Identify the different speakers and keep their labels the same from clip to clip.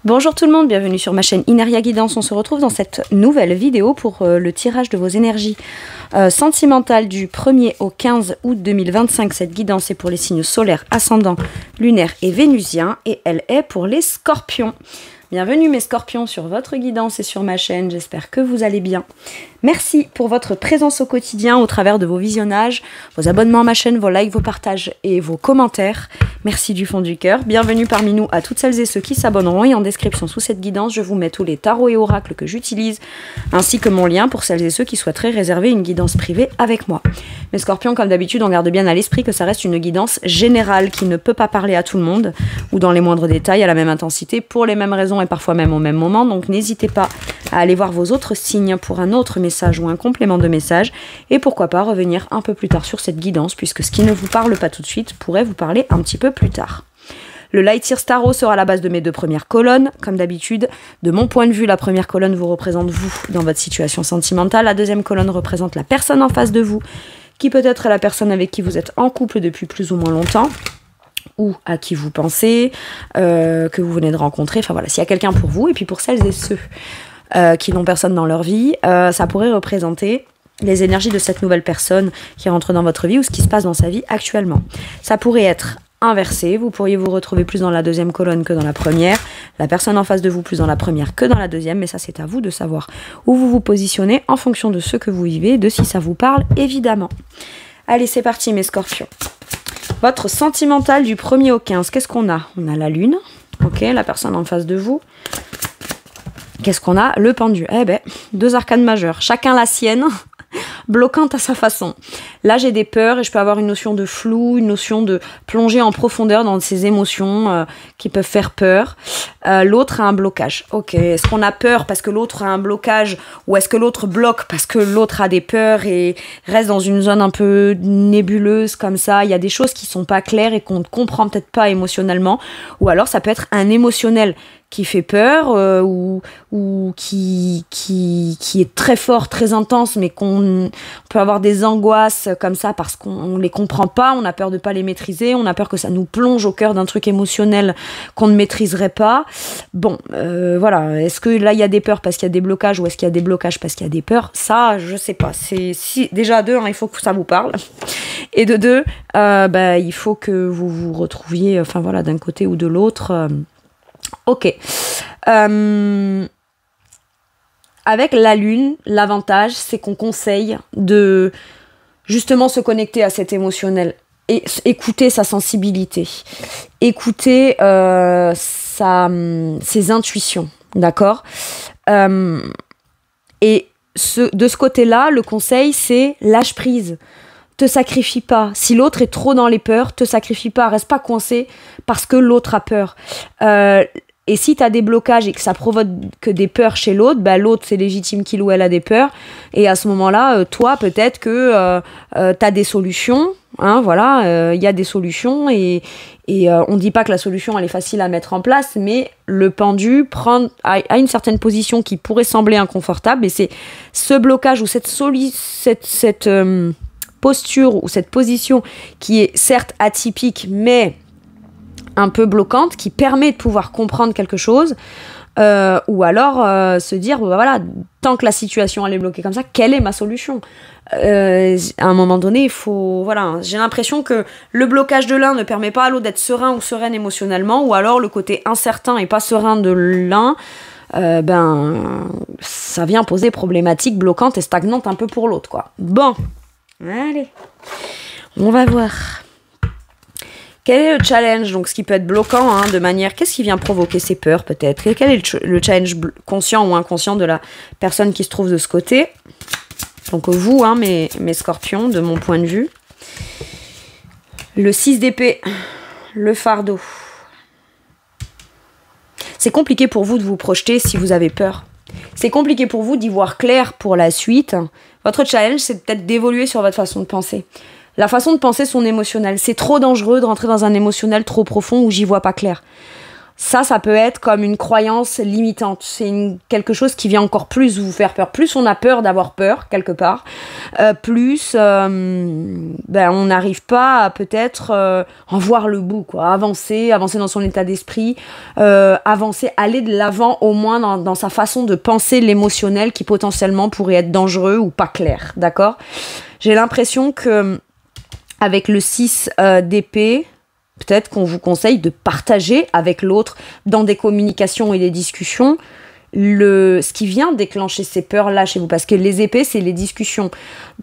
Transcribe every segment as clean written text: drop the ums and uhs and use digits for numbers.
Speaker 1: Bonjour tout le monde, bienvenue sur ma chaîne Inaria Guidance. On se retrouve dans cette nouvelle vidéo pour le tirage de vos énergies sentimentales du 1er au 15 août 2025. Cette guidance est pour les signes solaires, ascendants, lunaires et vénusiens et elle est pour les scorpions. Bienvenue mes scorpions sur votre guidance et sur ma chaîne, j'espère que vous allez bien. Merci pour votre présence au quotidien au travers de vos visionnages, vos abonnements à ma chaîne, vos likes, vos partages et vos commentaires. Merci du fond du cœur. Bienvenue parmi nous à toutes celles et ceux qui s'abonneront et en description sous cette guidance, je vous mets tous les tarots et oracles que j'utilise ainsi que mon lien pour celles et ceux qui souhaiteraient réserver une guidance privée avec moi. Mes scorpions, comme d'habitude, on garde bien à l'esprit que ça reste une guidance générale qui ne peut pas parler à tout le monde ou dans les moindres détails à la même intensité pour les mêmes raisons et parfois même au même moment. Donc n'hésitez pas à aller voir vos autres signes pour un autre message ou un complément de message et pourquoi pas revenir un peu plus tard sur cette guidance puisque ce qui ne vous parle pas tout de suite pourrait vous parler un petit peu plus tard. Le Light Year Tarot sera la base de mes deux premières colonnes. Comme d'habitude, de mon point de vue, la première colonne vous représente vous dans votre situation sentimentale. La deuxième colonne représente la personne en face de vous, qui peut être la personne avec qui vous êtes en couple depuis plus ou moins longtemps, ou à qui vous pensez, que vous venez de rencontrer. Enfin voilà, s'il y a quelqu'un pour vous. Et puis pour celles et ceux qui n'ont personne dans leur vie, ça pourrait représenter les énergies de cette nouvelle personne qui rentre dans votre vie ou ce qui se passe dans sa vie actuellement. Ça pourrait être inversé, vous pourriez vous retrouver plus dans la deuxième colonne que dans la première, la personne en face de vous plus dans la première que dans la deuxième, mais ça c'est à vous de savoir où vous vous positionnez en fonction de ce que vous vivez, de si ça vous parle évidemment. Allez c'est parti mes scorpions. Votre sentimental du 1er au 15, qu'est-ce qu'on a? On a la lune, ok, la personne en face de vous. Qu'est-ce qu'on a? Le pendu. Eh ben, deux arcanes majeures, chacun la sienne, bloquante à sa façon. Là, j'ai des peurs et je peux avoir une notion de flou, une notion de plonger en profondeur dans ces émotions qui peuvent faire peur. L'autre a un blocage. Ok, est-ce qu'on a peur parce que l'autre a un blocage ou est-ce que l'autre bloque parce que l'autre a des peurs et reste dans une zone un peu nébuleuse comme ça? Il y a des choses qui sont pas claires et qu'on ne comprend peut-être pas émotionnellement. Ou alors, ça peut être un émotionnel qui fait peur ou qui est très fort, très intense, mais qu'on peut avoir des angoisses comme ça parce qu'on les comprend pas, on a peur de pas les maîtriser, on a peur que ça nous plonge au cœur d'un truc émotionnel qu'on ne maîtriserait pas. Bon, voilà, est-ce que là il y a des peurs parce qu'il y a des blocages ou est-ce qu'il y a des blocages parce qu'il y a des peurs? Ça, je sais pas. Déjà de un, il faut que ça vous parle, et de deux, il faut que vous vous retrouviez, enfin voilà, d'un côté ou de l'autre. Ok. Avec la lune, l'avantage, c'est qu'on conseille de justement se connecter à cet émotionnel et écouter sa sensibilité, écouter ses intuitions, d'accord? Et de ce côté-là, le conseil, c'est lâche prise. Te sacrifie pas. Si l'autre est trop dans les peurs, te sacrifie pas. Reste pas coincé parce que l'autre a peur. Et si tu as des blocages et que ça provoque que des peurs chez l'autre, l'autre c'est légitime qu'il ou elle a des peurs. Et à ce moment-là, toi peut-être que tu as des solutions. Hein, voilà, y a des solutions et on dit pas que la solution elle est facile à mettre en place, mais le pendu a une certaine position qui pourrait sembler inconfortable et c'est ce blocage ou cette posture ou cette position qui est certes atypique mais un peu bloquante qui permet de pouvoir comprendre quelque chose ou alors se dire voilà, tant que la situation elle est bloquée comme ça, quelle est ma solution? À un moment donné il faut, voilà, j'ai l'impression que le blocage de l'un ne permet pas à l'autre d'être serein ou sereine émotionnellement, ou alors le côté incertain et pas serein de l'un ça vient poser problématique bloquante et stagnante un peu pour l'autre quoi. Bon, allez, on va voir. Quel est le challenge, donc ce qui peut être bloquant de manière... Qu'est-ce qui vient provoquer ces peurs peut-être? Quel est le challenge conscient ou inconscient de la personne qui se trouve de ce côté? Donc vous, mes scorpions, de mon point de vue. Le 6 d'épée, le fardeau. C'est compliqué pour vous de vous projeter si vous avez peur. C'est compliqué pour vous d'y voir clair pour la suite. Votre challenge, c'est peut-être d'évoluer sur votre façon de penser. La façon de penser son émotionnel. C'est trop dangereux de rentrer dans un émotionnel trop profond où j'y vois pas clair. Ça peut être comme une croyance limitante. C'est quelque chose qui vient encore plus vous faire peur. Plus on a peur d'avoir peur, quelque part, plus on n'arrive pas à peut-être en voir le bout, quoi. Avancer dans son état d'esprit, avancer, aller de l'avant au moins dans sa façon de penser l'émotionnel qui potentiellement pourrait être dangereux ou pas clair, d'accord ? J'ai l'impression que avec le 6 d'épée, peut-être qu'on vous conseille de partager avec l'autre dans des communications et des discussions ce qui vient déclencher ces peurs-là chez vous. Parce que les épées, c'est les discussions.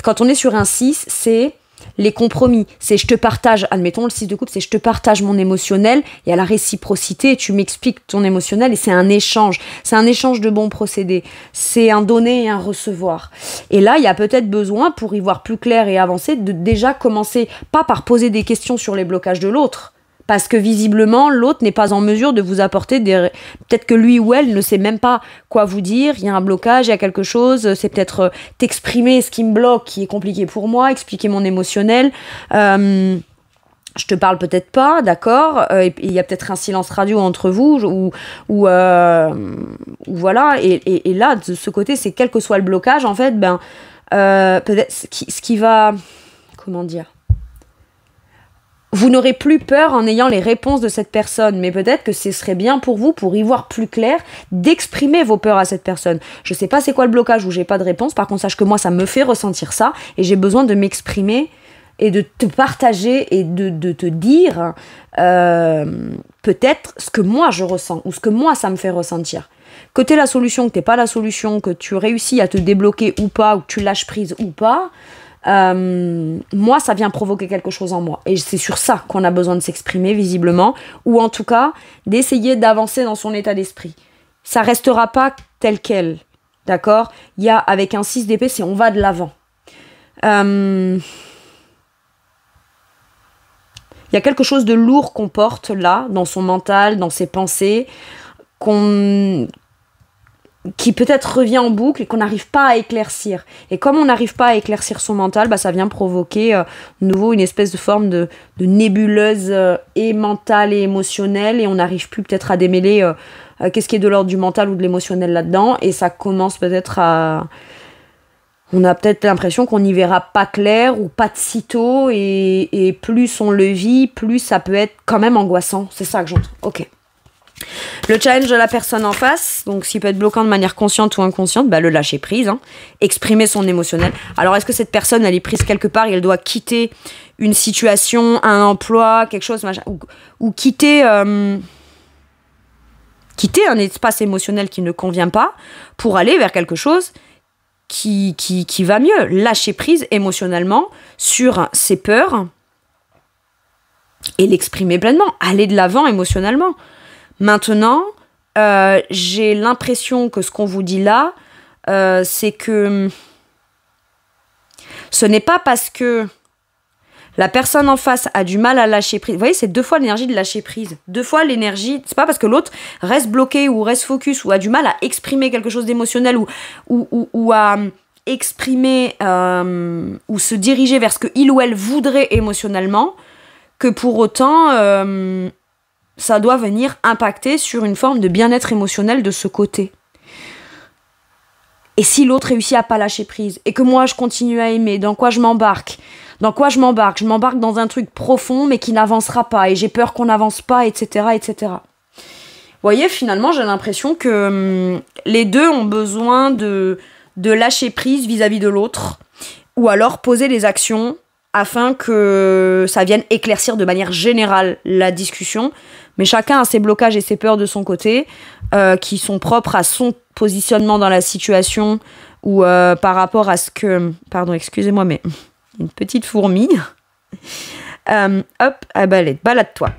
Speaker 1: Quand on est sur un 6, c'est les compromis. C'est je te partage, admettons le 6 de coupe, c'est je te partage mon émotionnel, il y a la réciprocité, tu m'expliques ton émotionnel et c'est un échange. C'est un échange de bons procédés. C'est un donner et un recevoir. Et là, il y a peut-être besoin, pour y voir plus clair et avancer, de déjà commencer, pas par poser des questions sur les blocages de l'autre, parce que visiblement, l'autre n'est pas en mesure de vous apporter des... Peut-être que lui ou elle ne sait même pas quoi vous dire, il y a un blocage, il y a quelque chose, c'est peut-être t'exprimer ce qui me bloque, qui est compliqué pour moi, expliquer mon émotionnel. Je te parle peut-être pas, d'accord, et il y a peut-être un silence radio entre vous, ou voilà, et là, de ce côté, c'est quel que soit le blocage, en fait, peut-être ce qui va... Comment dire ? Vous n'aurez plus peur en ayant les réponses de cette personne, mais peut-être que ce serait bien pour vous, pour y voir plus clair, d'exprimer vos peurs à cette personne. Je sais pas c'est quoi le blocage où j'ai pas de réponse, par contre sache que moi ça me fait ressentir ça, et j'ai besoin de m'exprimer et de te partager et de te dire peut-être ce que moi je ressens, ou ce que moi ça me fait ressentir. Que t'es la solution, que t'es pas la solution, que tu réussis à te débloquer ou pas, ou que tu lâches prise ou pas, moi ça vient provoquer quelque chose en moi, et c'est sur ça qu'on a besoin de s'exprimer visiblement, ou en tout cas d'essayer d'avancer dans son état d'esprit. Ça restera pas tel quel, d'accord ? Il y a, avec un 6 d'épée, c'est on va de l'avant. Il y a quelque chose de lourd qu'on porte là, dans son mental, dans ses pensées, qui peut-être revient en boucle et qu'on n'arrive pas à éclaircir. Et comme on n'arrive pas à éclaircir son mental, ça vient provoquer de nouveau une espèce de forme de nébuleuse et mentale et émotionnelle, et on n'arrive plus peut-être à démêler qu'est-ce qui est de l'ordre du mental ou de l'émotionnel là-dedans, et ça commence peut-être à... On a peut-être l'impression qu'on n'y verra pas clair ou pas de sitôt, et plus on le vit, plus ça peut être quand même angoissant. C'est ça que j'entends. Ok. Le challenge de la personne en face, donc ce qui peut être bloquant de manière consciente ou inconsciente, le lâcher prise, exprimer son émotionnel. Alors est-ce que cette personne, elle est prise quelque part et elle doit quitter une situation, un emploi, quelque chose, machin, ou quitter un espace émotionnel qui ne convient pas pour aller vers quelque chose qui va mieux. Lâcher prise émotionnellement sur ses peurs et l'exprimer pleinement, aller de l'avant émotionnellement. Maintenant, j'ai l'impression que ce qu'on vous dit là, c'est que ce n'est pas parce que la personne en face a du mal à lâcher prise. Vous voyez, c'est 2 fois l'énergie de lâcher prise. 2 fois l'énergie, c'est pas parce que l'autre reste bloqué ou reste focus ou a du mal à exprimer quelque chose d'émotionnel ou à exprimer ou se diriger vers ce qu'il ou elle voudrait émotionnellement, que pour autant... ça doit venir impacter sur une forme de bien-être émotionnel de ce côté. Et si l'autre réussit à pas lâcher prise, et que moi je continue à aimer, dans quoi je m'embarque ? Je m'embarque dans un truc profond, mais qui n'avancera pas, et j'ai peur qu'on n'avance pas, etc., etc. Vous voyez, finalement, j'ai l'impression que les deux ont besoin de lâcher prise vis-à-vis de l'autre, ou alors poser des actions afin que ça vienne éclaircir de manière générale la discussion. Mais chacun a ses blocages et ses peurs de son côté, qui sont propres à son positionnement dans la situation, ou par rapport à ce que... Pardon, excusez-moi, mais une petite fourmi. Allez, balade-toi.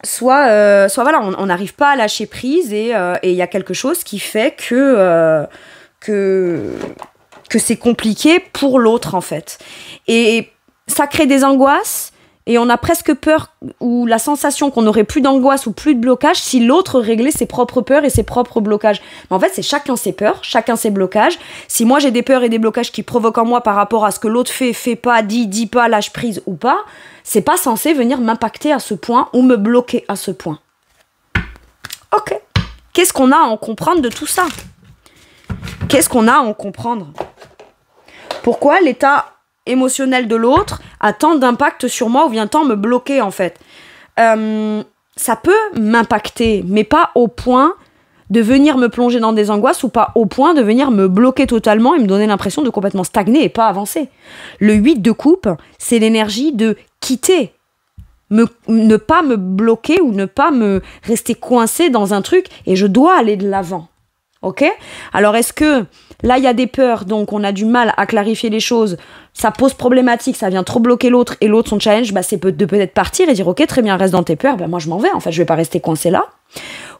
Speaker 1: Soit voilà, on n'arrive pas à lâcher prise, et il y a quelque chose qui fait que c'est compliqué pour l'autre, en fait. Et ça crée des angoisses, Et on a presque peur ou la sensation qu'on n'aurait plus d'angoisse ou plus de blocage si l'autre réglait ses propres peurs et ses propres blocages. Mais en fait, c'est chacun ses peurs, chacun ses blocages. Si moi j'ai des peurs et des blocages qui provoquent en moi par rapport à ce que l'autre fait pas, dit pas, lâche prise ou pas, c'est pas censé venir m'impacter à ce point ou me bloquer à ce point. Ok. Qu'est-ce qu'on a à en comprendre de tout ça? Qu'est-ce qu'on a à en comprendre? Pourquoi l'état émotionnel de l'autre a tant d'impact sur moi ou vient tant me bloquer en fait? Ça peut m'impacter, mais pas au point de venir me plonger dans des angoisses ou pas au point de venir me bloquer totalement et me donner l'impression de complètement stagner et pas avancer. Le 8 de coupe, c'est l'énergie de quitter, ne pas me bloquer ou ne pas me rester coincé dans un truc et je dois aller de l'avant. Ok? Alors est-ce que là il y a des peurs, donc on a du mal à clarifier les choses, ça pose problématique, ça vient trop bloquer l'autre et l'autre son challenge, c'est de peut-être partir et dire ok très bien, reste dans tes peurs, moi je m'en vais en fait, je vais pas rester coincé là.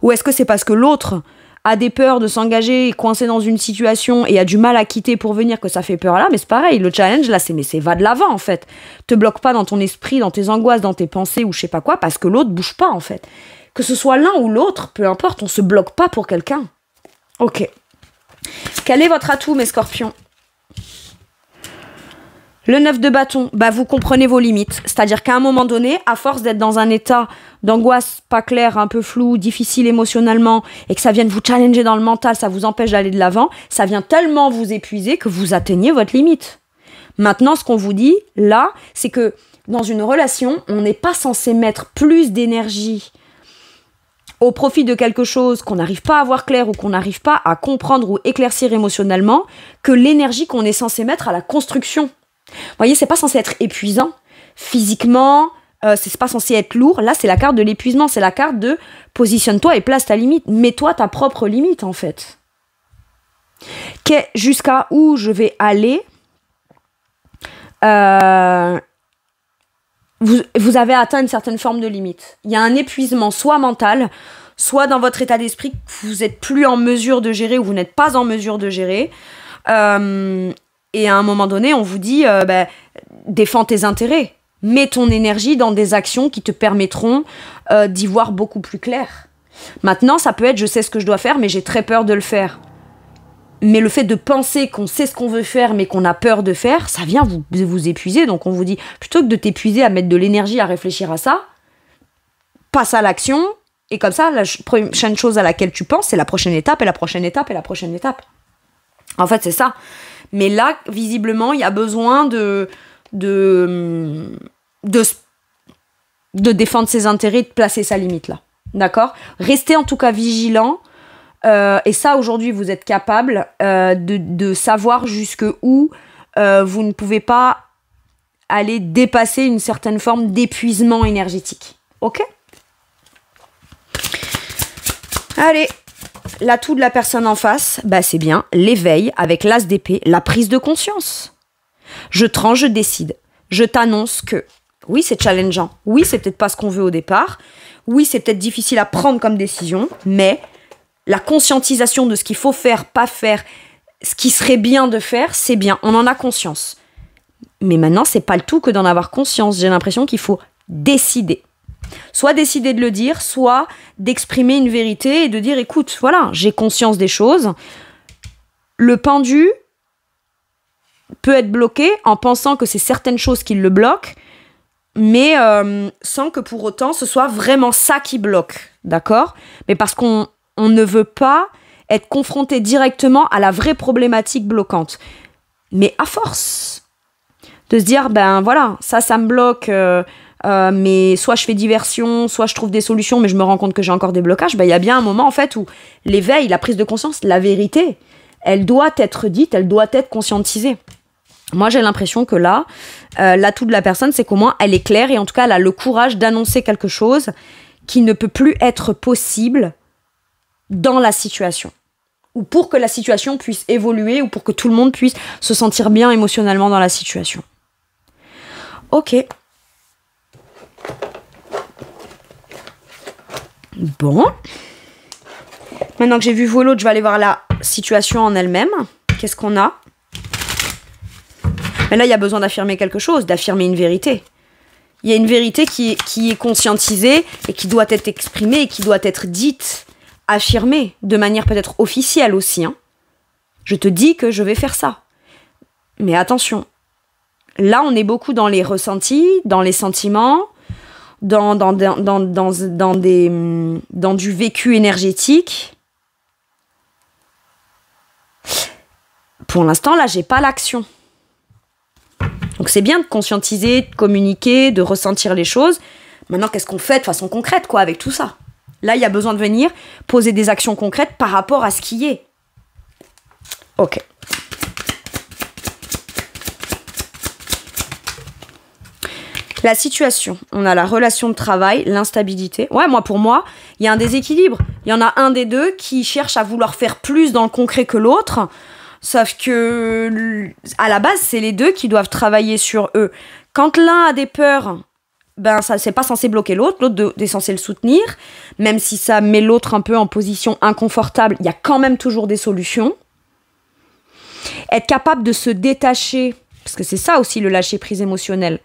Speaker 1: Ou est-ce que c'est parce que l'autre a des peurs de s'engager, coincé dans une situation et a du mal à quitter pour venir que ça fait peur là, mais c'est pareil, le challenge là c'est va de l'avant en fait. Te bloque pas dans ton esprit, dans tes angoisses, dans tes pensées ou je sais pas quoi, parce que l'autre bouge pas en fait. Que ce soit l'un ou l'autre, peu importe, on se bloque pas pour quelqu'un. Ok. Quel est votre atout, mes scorpions? Le 9 de bâton, vous comprenez vos limites. C'est-à-dire qu'à un moment donné, à force d'être dans un état d'angoisse pas clair, un peu flou, difficile émotionnellement, et que ça vienne vous challenger dans le mental, ça vous empêche d'aller de l'avant, ça vient tellement vous épuiser que vous atteignez votre limite. Maintenant, ce qu'on vous dit, là, c'est que dans une relation, on n'est pas censé mettre plus d'énergie au profit de quelque chose qu'on n'arrive pas à voir clair ou qu'on n'arrive pas à comprendre ou éclaircir émotionnellement que l'énergie qu'on est censé mettre à la construction. Vous voyez, c'est pas censé être épuisant physiquement, c'est pas censé être lourd. Là, c'est la carte de l'épuisement, c'est la carte de positionne-toi et place ta limite. Mets-toi ta propre limite, en fait. Jusqu'à où je vais aller, vous avez atteint une certaine forme de limite. Il y a un épuisement, soit mental, soit dans votre état d'esprit que vous n'êtes plus en mesure de gérer ou vous n'êtes pas en mesure de gérer. Et à un moment donné, on vous dit défends tes intérêts. Mets ton énergie dans des actions qui te permettront d'y voir beaucoup plus clair. Maintenant, ça peut être je sais ce que je dois faire, mais j'ai très peur de le faire. Mais le fait de penser qu'on sait ce qu'on veut faire, mais qu'on a peur de faire, ça vient vous épuiser. Donc on vous dit, plutôt que de t'épuiser à mettre de l'énergie à réfléchir à ça, passe à l'action. Et comme ça, la prochaine chose à laquelle tu penses, c'est la prochaine étape, et la prochaine étape, et la prochaine étape. En fait, c'est ça. Mais là, visiblement, il y a besoin de défendre ses intérêts, de placer sa limite là. D'accord? Restez en tout cas vigilant. Et ça, aujourd'hui, vous êtes capable de savoir jusqu'où vous ne pouvez pas aller dépasser une certaine forme d'épuisement énergétique. Ok? Allez, l'atout de la personne en face, c'est bien l'éveil avec l'as d'épée, la prise de conscience. Je tranche, je décide. Je t'annonce que, oui, c'est challengeant. Oui, c'est peut-être pas ce qu'on veut au départ. Oui, c'est peut-être difficile à prendre comme décision, mais la conscientisation de ce qu'il faut faire, pas faire, ce qui serait bien de faire, c'est bien. On en a conscience. Mais maintenant, c'est pas le tout que d'en avoir conscience. J'ai l'impression qu'il faut décider. Soit décider de le dire, soit d'exprimer une vérité et de dire, écoute, voilà, j'ai conscience des choses. Le pendu peut être bloqué en pensant que c'est certaines choses qui le bloquent, mais sans que pour autant ce soit vraiment ça qui bloque, d'accord? Mais parce qu'on ne veut pas être confronté directement à la vraie problématique bloquante. Mais à force de se dire, voilà, ça me bloque, mais soit je fais diversion, soit je trouve des solutions, mais je me rends compte que j'ai encore des blocages, il y a bien un moment en fait où l'éveil, la prise de conscience, la vérité, elle doit être dite, elle doit être conscientisée. Moi, j'ai l'impression que là, l'atout de la personne, c'est qu'au moins, elle est claire et en tout cas, elle a le courage d'annoncer quelque chose qui ne peut plus être possible dans la situation. Ou pour que la situation puisse évoluer ou pour que tout le monde puisse se sentir bien émotionnellement dans la situation. Ok. Bon. Maintenant que j'ai vu l'autre, je vais aller voir la situation en elle-même. Qu'est-ce qu'on a ? Mais là, il y a besoin d'affirmer quelque chose, d'affirmer une vérité. Il y a une vérité qui est conscientisée et qui doit être exprimée et qui doit être dite, affirmée, de manière peut-être officielle aussi. Hein. Je te dis que je vais faire ça. Mais attention, là on est beaucoup dans les ressentis, dans les sentiments, dans du vécu énergétique. Pour l'instant, là, j'ai pas l'action. Donc c'est bien de conscientiser, de communiquer, de ressentir les choses. Maintenant, qu'est-ce qu'on fait de façon concrète, quoi, avec tout ça? Là, il y a besoin de venir poser des actions concrètes par rapport à ce qui est. Ok. La situation, on a la relation de travail, l'instabilité. Ouais, pour moi, il y a un déséquilibre. Il y en a un des deux qui cherche à vouloir faire plus dans le concret que l'autre. Sauf que, à la base, c'est les deux qui doivent travailler sur eux. Quand l'un a des peurs, ben ça c'est pas censé bloquer l'autre est censé le soutenir. Même si ça met l'autre un peu en position inconfortable, il y a quand même toujours des solutions. Être capable de se détacher, parce que c'est ça aussi le lâcher-prise émotionnel.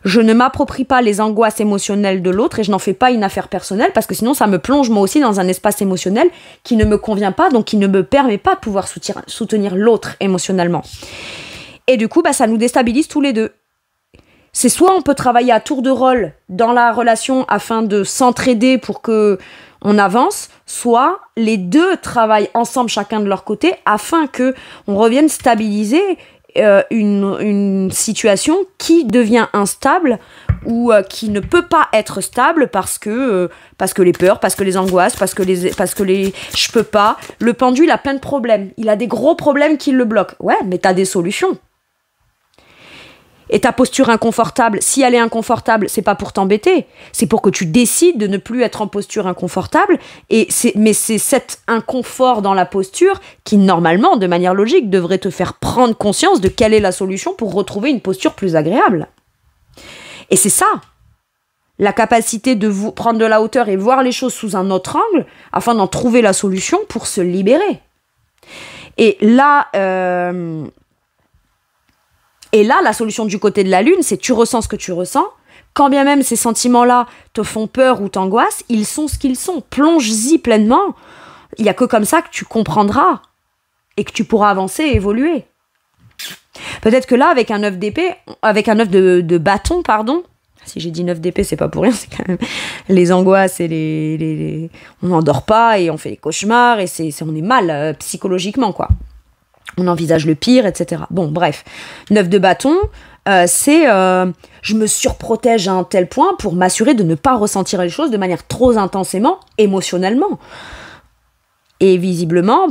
Speaker 1: Je ne m'approprie pas les angoisses émotionnelles de l'autre et je n'en fais pas une affaire personnelle parce que sinon ça me plonge moi aussi dans un espace émotionnel qui ne me convient pas, donc qui ne me permet pas de pouvoir soutenir l'autre émotionnellement. Et du coup, ça nous déstabilise tous les deux. C'est soit on peut travailler à tour de rôle dans la relation afin de s'entraider pour que on avance, soit les deux travaillent ensemble chacun de leur côté afin que on revienne stabiliser une situation qui devient instable ou qui ne peut pas être stable parce que les peurs, parce que les angoisses, parce que les je peux pas. Le pendule a plein de problèmes. Il a des gros problèmes qui le bloquent. Ouais, mais t'as des solutions. Et ta posture inconfortable, si elle est inconfortable, c'est pas pour t'embêter, c'est pour que tu décides de ne plus être en posture inconfortable. Mais c'est cet inconfort dans la posture qui, normalement, de manière logique, devrait te faire prendre conscience de quelle est la solution pour retrouver une posture plus agréable. Et c'est ça, la capacité de vous prendre de la hauteur et voir les choses sous un autre angle, afin d'en trouver la solution pour se libérer. Et là, la solution du côté de la Lune, c'est tu ressens ce que tu ressens. Quand bien même ces sentiments-là te font peur ou t'angoissent, ils sont ce qu'ils sont. Plonge-y pleinement. Il n'y a que comme ça que tu comprendras et que tu pourras avancer et évoluer. Peut-être que là, avec un œuf d'épée, avec un œuf de bâton, pardon. Si j'ai dit 9 d'épée, c'est pas pour rien, c'est quand même les angoisses et on n'endort pas et on fait des cauchemars et on est mal psychologiquement, quoi. On envisage le pire, etc. Bon, bref. 9 de bâton, je me surprotège à un tel point pour m'assurer de ne pas ressentir les choses de manière trop intensément, émotionnellement. Et visiblement,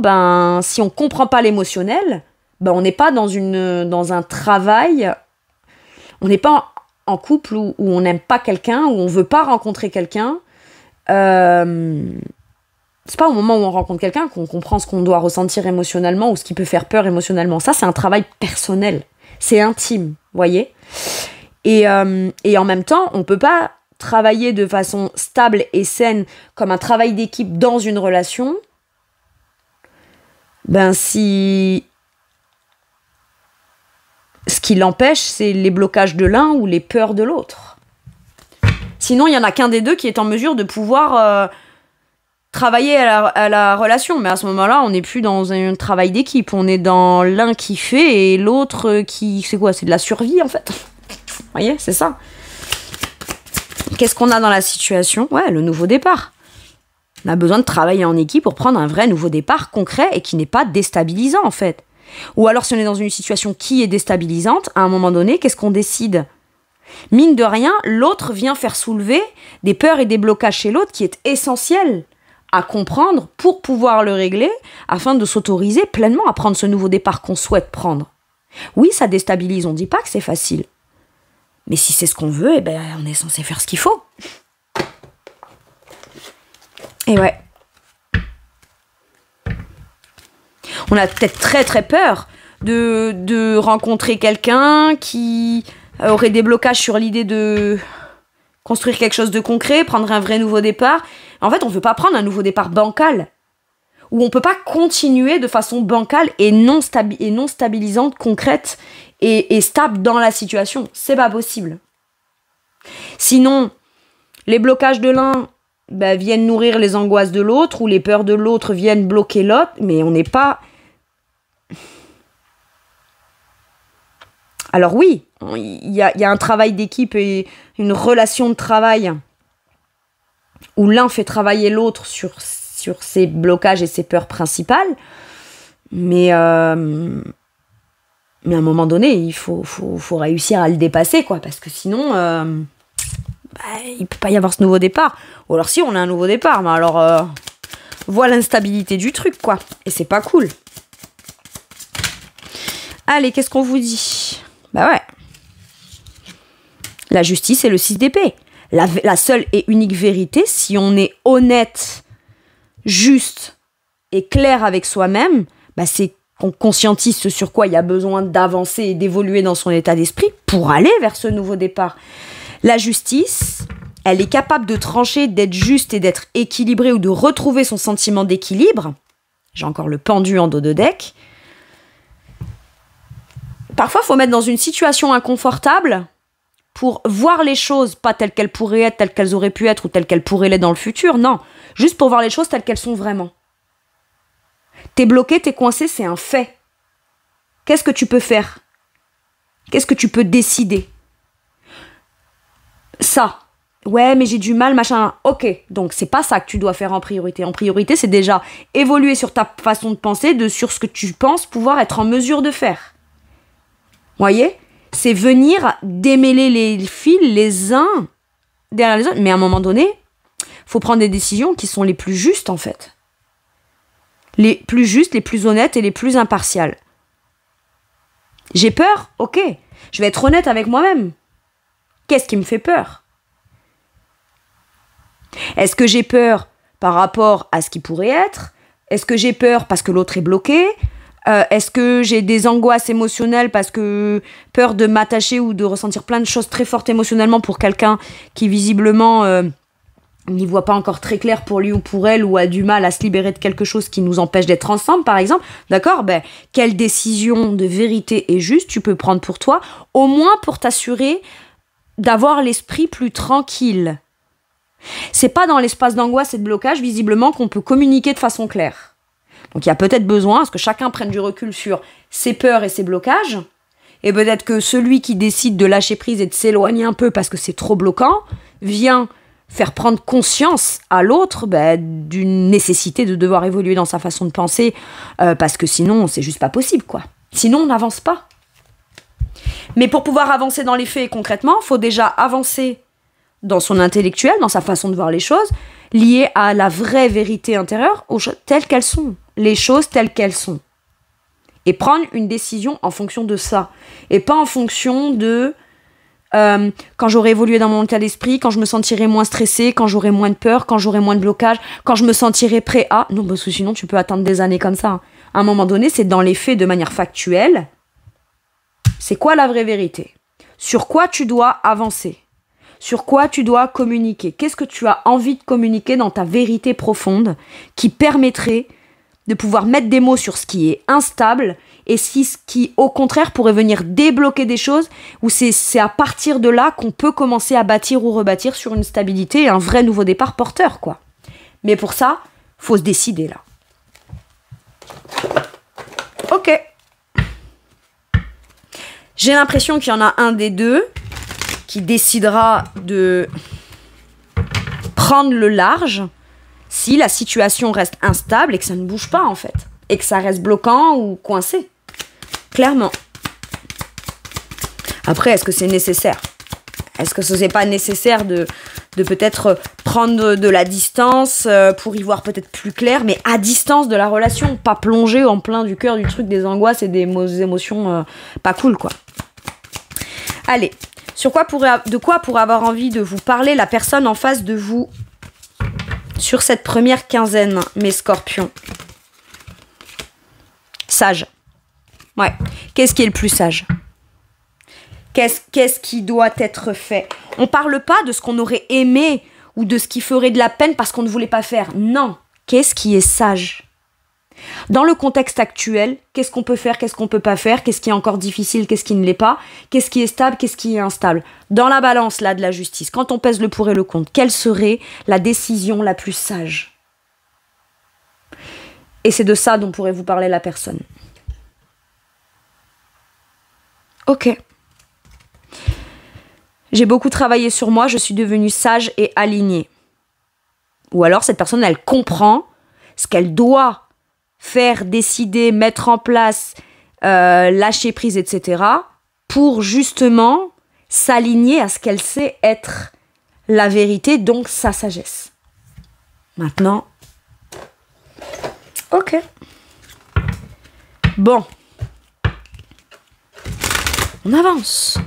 Speaker 1: si on comprend pas l'émotionnel, on n'est pas dans un travail, on n'est pas en couple où on n'aime pas quelqu'un, où on veut pas rencontrer quelqu'un. C'est pas au moment où on rencontre quelqu'un qu'on comprend ce qu'on doit ressentir émotionnellement ou ce qui peut faire peur émotionnellement. Ça, c'est un travail personnel. C'est intime, voyez. Et en même temps, on peut pas travailler de façon stable et saine comme un travail d'équipe dans une relation. Si ce qui l'empêche, c'est les blocages de l'un ou les peurs de l'autre. Sinon, il y en a qu'un des deux qui est en mesure de pouvoir travailler à la relation, mais à ce moment-là, on n'est plus dans un travail d'équipe, on est dans l'un qui fait et l'autre qui... C'est quoi? C'est de la survie, en fait. Vous voyez, c'est ça. Qu'est-ce qu'on a dans la situation? Ouais, le nouveau départ. On a besoin de travailler en équipe pour prendre un vrai nouveau départ concret et qui n'est pas déstabilisant, en fait. Ou alors, si on est dans une situation qui est déstabilisante, à un moment donné, qu'est-ce qu'on décide? Mine de rien, l'autre vient faire soulever des peurs et des blocages chez l'autre qui est essentiel à comprendre pour pouvoir le régler afin de s'autoriser pleinement à prendre ce nouveau départ qu'on souhaite prendre. Oui, ça déstabilise, on ne dit pas que c'est facile. Mais si c'est ce qu'on veut, on est censé faire ce qu'il faut. Et ouais. On a peut-être très très peur de rencontrer quelqu'un qui aurait des blocages sur l'idée de construire quelque chose de concret, prendre un vrai nouveau départ. En fait, on ne veut pas prendre un nouveau départ bancal, où on ne peut pas continuer de façon bancale et non stabilisante, concrète et stable dans la situation. C'est pas possible. Sinon, les blocages de l'un viennent nourrir les angoisses de l'autre, ou les peurs de l'autre viennent bloquer l'autre, mais on n'est pas... Alors oui, il y a un travail d'équipe et une relation de travail où l'un fait travailler l'autre sur ses blocages et ses peurs principales, mais à un moment donné, il faut réussir à le dépasser, quoi, parce que sinon, il peut pas y avoir ce nouveau départ. Ou alors si, on a un nouveau départ, mais alors, voilà l'instabilité du truc, quoi, et c'est pas cool. Allez, qu'est-ce qu'on vous dit ? Bah ouais. La justice et le 6 d'épée. La seule et unique vérité, si on est honnête, juste et clair avec soi-même, c'est qu'on conscientise ce sur quoi il y a besoin d'avancer et d'évoluer dans son état d'esprit pour aller vers ce nouveau départ. La justice, elle est capable de trancher, d'être juste et d'être équilibrée, ou de retrouver son sentiment d'équilibre. J'ai encore le pendu en dos de deck. Parfois, il faut mettre dans une situation inconfortable pour voir les choses, pas telles qu'elles pourraient être, telles qu'elles auraient pu être, ou telles qu'elles pourraient l'être dans le futur. Non, juste pour voir les choses telles qu'elles sont vraiment. T'es bloqué, t'es coincé, c'est un fait. Qu'est-ce que tu peux faire ? Qu'est-ce que tu peux décider ? Ça. Ouais, mais j'ai du mal, machin. Ok, donc c'est pas ça que tu dois faire en priorité. En priorité, c'est déjà évoluer sur ta façon de penser, sur ce que tu penses pouvoir être en mesure de faire. Voyez ? C'est venir démêler les fils les uns derrière les autres. Mais à un moment donné, il faut prendre des décisions qui sont les plus justes, en fait. Les plus justes, les plus honnêtes et les plus impartiales. J'ai peur ? Ok. Je vais être honnête avec moi-même. Qu'est-ce qui me fait peur ? Est-ce que j'ai peur par rapport à ce qui pourrait être ? Est-ce que j'ai peur parce que l'autre est bloqué ? Est-ce que j'ai des angoisses émotionnelles parce que peur de m'attacher ou de ressentir plein de choses très fortes émotionnellement pour quelqu'un qui visiblement n'y voit pas encore très clair pour lui ou pour elle, ou a du mal à se libérer de quelque chose qui nous empêche d'être ensemble, par exemple. D'accord ? Quelle décision de vérité et juste tu peux prendre pour toi, au moins pour t'assurer d'avoir l'esprit plus tranquille. C'est pas dans l'espace d'angoisse et de blocage, visiblement, qu'on peut communiquer de façon claire. Donc il y a peut-être besoin à ce que chacun prenne du recul sur ses peurs et ses blocages, et peut-être que celui qui décide de lâcher prise et de s'éloigner un peu parce que c'est trop bloquant, vient faire prendre conscience à l'autre d'une nécessité de devoir évoluer dans sa façon de penser, parce que sinon c'est juste pas possible, quoi. Sinon on n'avance pas. Mais pour pouvoir avancer dans les faits et concrètement, il faut déjà avancer dans son intellectuel, dans sa façon de voir les choses, liées à la vraie vérité intérieure, aux choses telles qu'elles sont, les choses telles qu'elles sont. Et prendre une décision en fonction de ça. Et pas en fonction de quand j'aurai évolué dans mon état d'esprit, quand je me sentirai moins stressée, quand j'aurai moins de peur, quand j'aurai moins de blocage, quand je me sentirai prêt à... Non, parce que sinon tu peux attendre des années comme ça. À un moment donné, c'est dans les faits de manière factuelle. C'est quoi la vraie vérité ? Sur quoi tu dois avancer ? Sur quoi tu dois communiquer ? Qu'est-ce que tu as envie de communiquer dans ta vérité profonde qui permettrait de pouvoir mettre des mots sur ce qui est instable et ce qui, au contraire, pourrait venir débloquer des choses où c'est à partir de là qu'on peut commencer à bâtir ou rebâtir sur une stabilité et un vrai nouveau départ porteur, quoi. Mais pour ça, faut se décider, là. Ok. J'ai l'impression qu'il y en a un des deux qui décidera de prendre le large si la situation reste instable et que ça ne bouge pas, en fait. Et que ça reste bloquant ou coincé. Clairement. Après, est-ce que c'est nécessaire ? Est-ce que ce n'est pas nécessaire de peut-être prendre de la distance pour y voir peut-être plus clair, mais à distance de la relation, pas plonger en plein du cœur du truc des angoisses et des émotions pas cool, quoi. Allez, de quoi pourrait avoir envie de vous parler la personne en face de vous sur cette première quinzaine, mes scorpions ? Sage. Ouais. Qu'est-ce qui est le plus sage ? Qu'est-ce qui doit être fait ? On parle pas de ce qu'on aurait aimé ou de ce qui ferait de la peine parce qu'on ne voulait pas faire. Non. Qu'est-ce qui est sage ? Dans le contexte actuel, qu'est-ce qu'on peut faire, qu'est-ce qu'on peut pas faire, qu'est-ce qui est encore difficile, qu'est-ce qui ne l'est pas, qu'est-ce qui est stable, qu'est-ce qui est instable. Dans la balance là de la justice, quand on pèse le pour et le contre, quelle serait la décision la plus sage? Et c'est de ça dont pourrait vous parler la personne. Ok. J'ai beaucoup travaillé sur moi, je suis devenue sage et alignée. Ou alors cette personne, elle comprend ce qu'elle doit faire, décider, mettre en place, lâcher prise, etc. pour justement s'aligner à ce qu'elle sait être la vérité, donc sa sagesse. Maintenant, ok. Bon. On avance.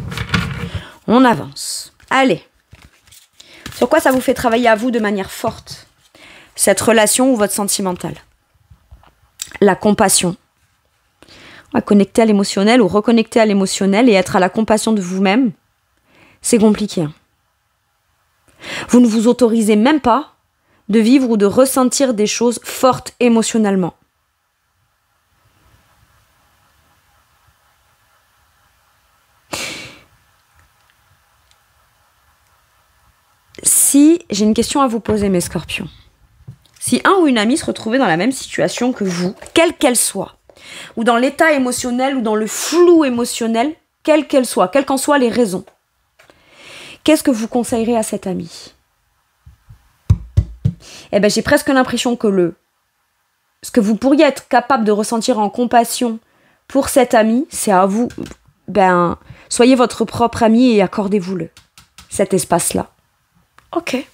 Speaker 1: On avance. Allez. Sur quoi ça vous fait travailler à vous de manière forte? Cette relation ou votre sentimental? La compassion. Connecter à l'émotionnel ou reconnecter à l'émotionnel et être à la compassion de vous-même, c'est compliqué. Hein. Vous ne vous autorisez même pas de vivre ou de ressentir des choses fortes émotionnellement. Si, j'ai une question à vous poser, mes scorpions. Si un ou une amie se retrouvait dans la même situation que vous, quelle qu'elle soit, ou dans l'état émotionnel ou dans le flou émotionnel, quelle qu'elle soit, quelles qu'en soient les raisons, qu'est-ce que vous conseillerez à cette amie? Eh bien, j'ai presque l'impression que ce que vous pourriez être capable de ressentir en compassion pour cette amie, c'est à vous. Soyez votre propre ami et accordez-vous-le, cet espace-là. Ok.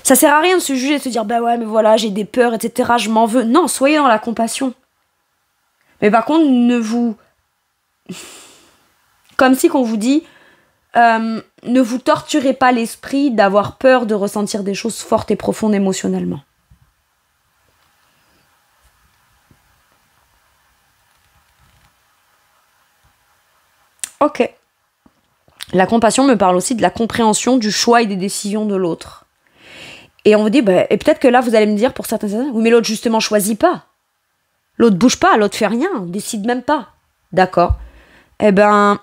Speaker 1: Ça sert à rien de se juger, de se dire, ouais, mais voilà, j'ai des peurs, etc., je m'en veux. Non, soyez dans la compassion. Mais par contre, comme si qu'on vous dit, ne vous torturez pas l'esprit d'avoir peur de ressentir des choses fortes et profondes émotionnellement. Ok. La compassion me parle aussi de la compréhension du choix et des décisions de l'autre. Et on vous dit, et peut-être que là, vous allez me dire, pour certaines personnes, oui, mais l'autre, justement, choisit pas. L'autre bouge pas, l'autre fait rien, décide même pas. D'accord. Eh ben,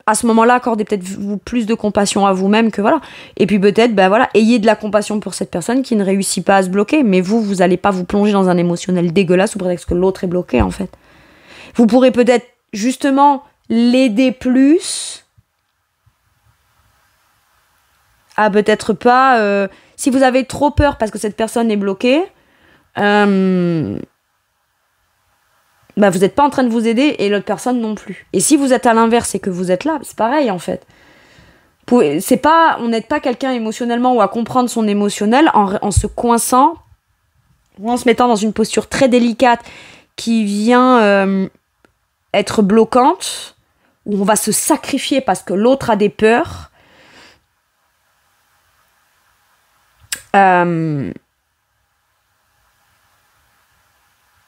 Speaker 1: à ce moment-là, accordez peut-être vous plus de compassion à vous-même que voilà. Et puis peut-être, ayez de la compassion pour cette personne qui ne réussit pas à se bloquer. Mais vous allez pas vous plonger dans un émotionnel dégueulasse sous prétexte que l'autre est bloqué, en fait. Vous pourrez peut-être, justement, l'aider plus à peut-être pas... si vous avez trop peur parce que cette personne est bloquée, vous n'êtes pas en train de vous aider et l'autre personne non plus. Et si vous êtes à l'inverse et que vous êtes là, c'est pareil en fait. On n'aide pas quelqu'un émotionnellement ou à comprendre son émotionnel en se coinçant ou en se mettant dans une posture très délicate qui vient être bloquante, où on va se sacrifier parce que l'autre a des peurs.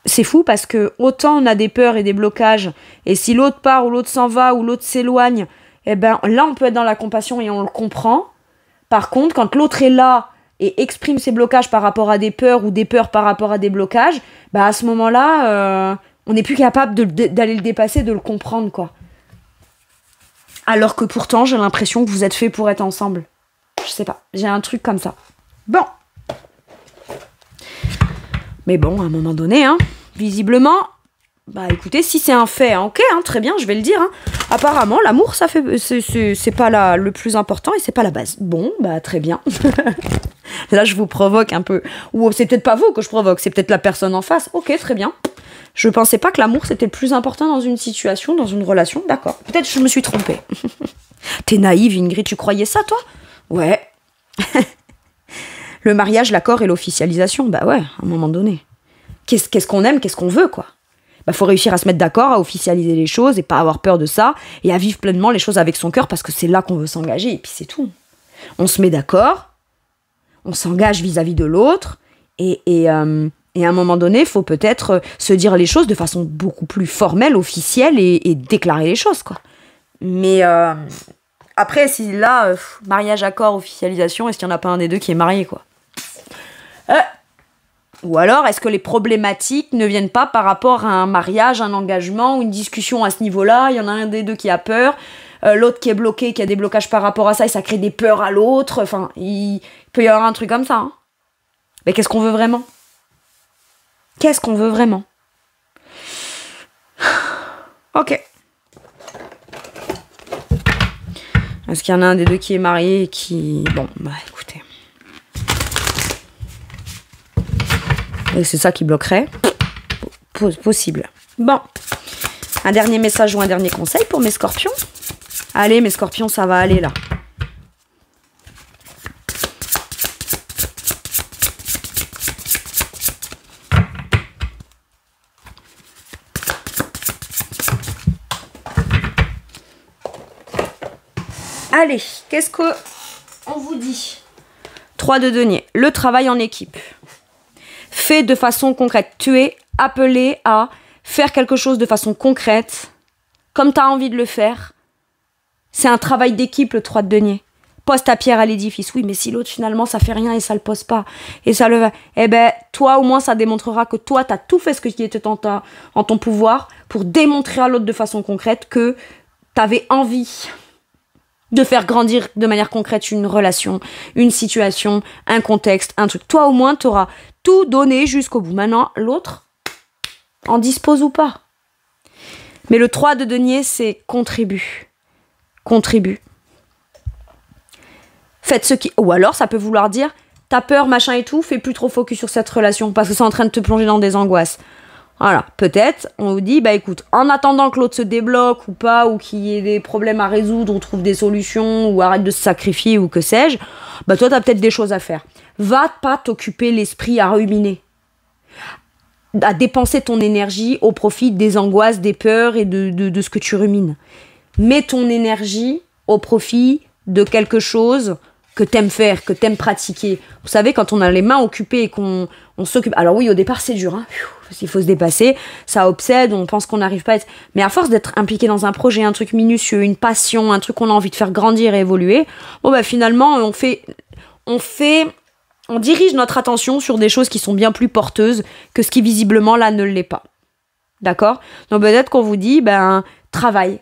Speaker 1: C'est fou parce que autant on a des peurs et des blocages, et si l'autre part ou l'autre s'en va ou l'autre s'éloigne, là on peut être dans la compassion et on le comprend. Par contre, quand l'autre est là et exprime ses blocages par rapport à des peurs ou des peurs par rapport à des blocages, à ce moment-là, on n'est plus capable d'aller le dépasser, de le comprendre, quoi. Alors que pourtant, j'ai l'impression que vous êtes faits pour être ensemble. Je sais pas, j'ai un truc comme ça. Bon. Mais bon, à un moment donné, visiblement, écoutez, si c'est un fait, ok, très bien, je vais le dire. Apparemment, l'amour, c'est pas le plus important et c'est pas la base. Bon, très bien. Là, je vous provoque un peu. Ou c'est peut-être pas vous que je provoque, c'est peut-être la personne en face. Ok, très bien. Je pensais pas que l'amour, c'était le plus important dans une situation, dans une relation. D'accord. Peut-être que je me suis trompée. T'es naïve, Ingrid, tu croyais ça, toi? Ouais. Le mariage, l'accord et l'officialisation, ouais, à un moment donné. Qu'est-ce qu'on aime, qu'est-ce qu'on veut, quoi. Faut réussir à se mettre d'accord, à officialiser les choses et pas avoir peur de ça et à vivre pleinement les choses avec son cœur parce que c'est là qu'on veut s'engager et puis c'est tout. On se met d'accord, on s'engage vis-à-vis de l'autre et à un moment donné, il faut peut-être se dire les choses de façon beaucoup plus formelle, officielle et déclarer les choses, quoi. Mais après, si là, mariage, accord, officialisation, est-ce qu'il n'y en a pas un des deux qui est marié, quoi? Ou alors, est-ce que les problématiques ne viennent pas par rapport à un mariage, un engagement ou une discussion à ce niveau-là? Il y en a un des deux qui a peur, l'autre qui est bloqué, qui a des blocages par rapport à ça, et ça crée des peurs à l'autre. Enfin, il peut y avoir un truc comme ça. Hein. Mais qu'est-ce qu'on veut vraiment? Qu'est-ce qu'on veut vraiment? Ok. Est-ce qu'il y en a un des deux qui est marié et qui... Bon, bah écoutez. Et c'est ça qui bloquerait. Possible. Bon. Un dernier message ou un dernier conseil pour mes scorpions? Allez, mes scorpions, ça va aller là. Allez, qu'est-ce qu'on vous dit? 3 de denier. Le travail en équipe. Fait de façon concrète. Tu es appelé à faire quelque chose de façon concrète, comme tu as envie de le faire. C'est un travail d'équipe, le 3 de denier. Pose ta pierre à l'édifice. Oui, mais si l'autre, finalement, ça fait rien et ça le pose pas, et ça le... Eh ben, toi, au moins, ça démontrera que toi, tu as tout fait ce qui était en ton pouvoir pour démontrer à l'autre de façon concrète que tu avais envie de faire grandir de manière concrète une relation, une situation, un contexte, un truc. Toi, au moins, tu auras tout donné jusqu'au bout. Maintenant, l'autre en dispose ou pas. Mais le 3 de denier, c'est contribue. Contribue. Faites ce qui... Ou alors, ça peut vouloir dire, t'as peur, machin et tout, fais plus trop focus sur cette relation parce que c'est en train de te plonger dans des angoisses. Voilà, peut-être, on vous dit, bah écoute, en attendant que l'autre se débloque ou pas, ou qu'il y ait des problèmes à résoudre, ou trouve des solutions, ou arrête de se sacrifier, ou que sais-je, bah toi, t'as peut-être des choses à faire. Va pas t'occuper l'esprit à ruminer, à dépenser ton énergie au profit des angoisses, des peurs et de ce que tu rumines. Mets ton énergie au profit de quelque chose que t'aimes faire, que t'aimes pratiquer. Vous savez, quand on a les mains occupées et qu'on s'occupe... Alors oui, au départ, c'est dur, hein. Il faut se dépasser, ça obsède, on pense qu'on n'arrive pas à être... Mais à force d'être impliqué dans un projet, un truc minutieux, une passion, un truc qu'on a envie de faire grandir et évoluer, bon bah finalement, on dirige notre attention sur des choses qui sont bien plus porteuses que ce qui visiblement là ne l'est pas. D'accord? Donc peut-être qu'on vous dit, ben, travaille,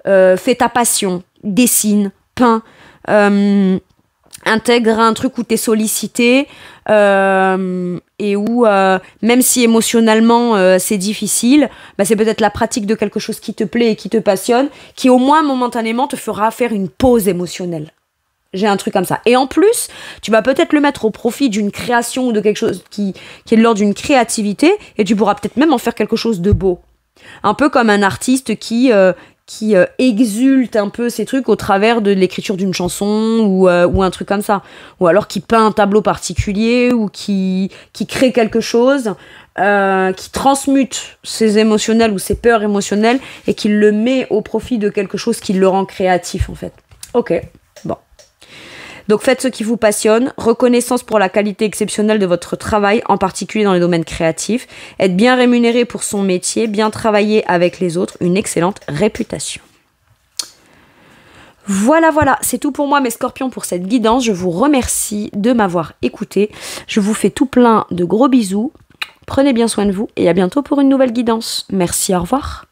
Speaker 1: fais ta passion, dessine, peins, intègre un truc où t'es sollicité et où même si émotionnellement c'est difficile, bah c'est peut-être la pratique de quelque chose qui te plaît et qui te passionne qui au moins momentanément te fera faire une pause émotionnelle. J'ai un truc comme ça. Et en plus, tu vas peut-être le mettre au profit d'une création ou de quelque chose qui est de l'ordre d'une créativité et tu pourras peut-être même en faire quelque chose de beau. Un peu comme un artiste qui exulte un peu ces trucs au travers de l'écriture d'une chanson ou un truc comme ça. Ou alors qui peint un tableau particulier ou qui crée quelque chose, qui transmute ses émotionnels ou ses peurs émotionnelles et qui le met au profit de quelque chose qui le rend créatif en fait. Ok, bon. Donc faites ce qui vous passionne, reconnaissance pour la qualité exceptionnelle de votre travail, en particulier dans les domaines créatifs, être bien rémunéré pour son métier, bien travailler avec les autres, une excellente réputation. Voilà, c'est tout pour moi mes scorpions pour cette guidance, je vous remercie de m'avoir écouté, je vous fais tout plein de gros bisous, prenez bien soin de vous et à bientôt pour une nouvelle guidance. Merci, au revoir.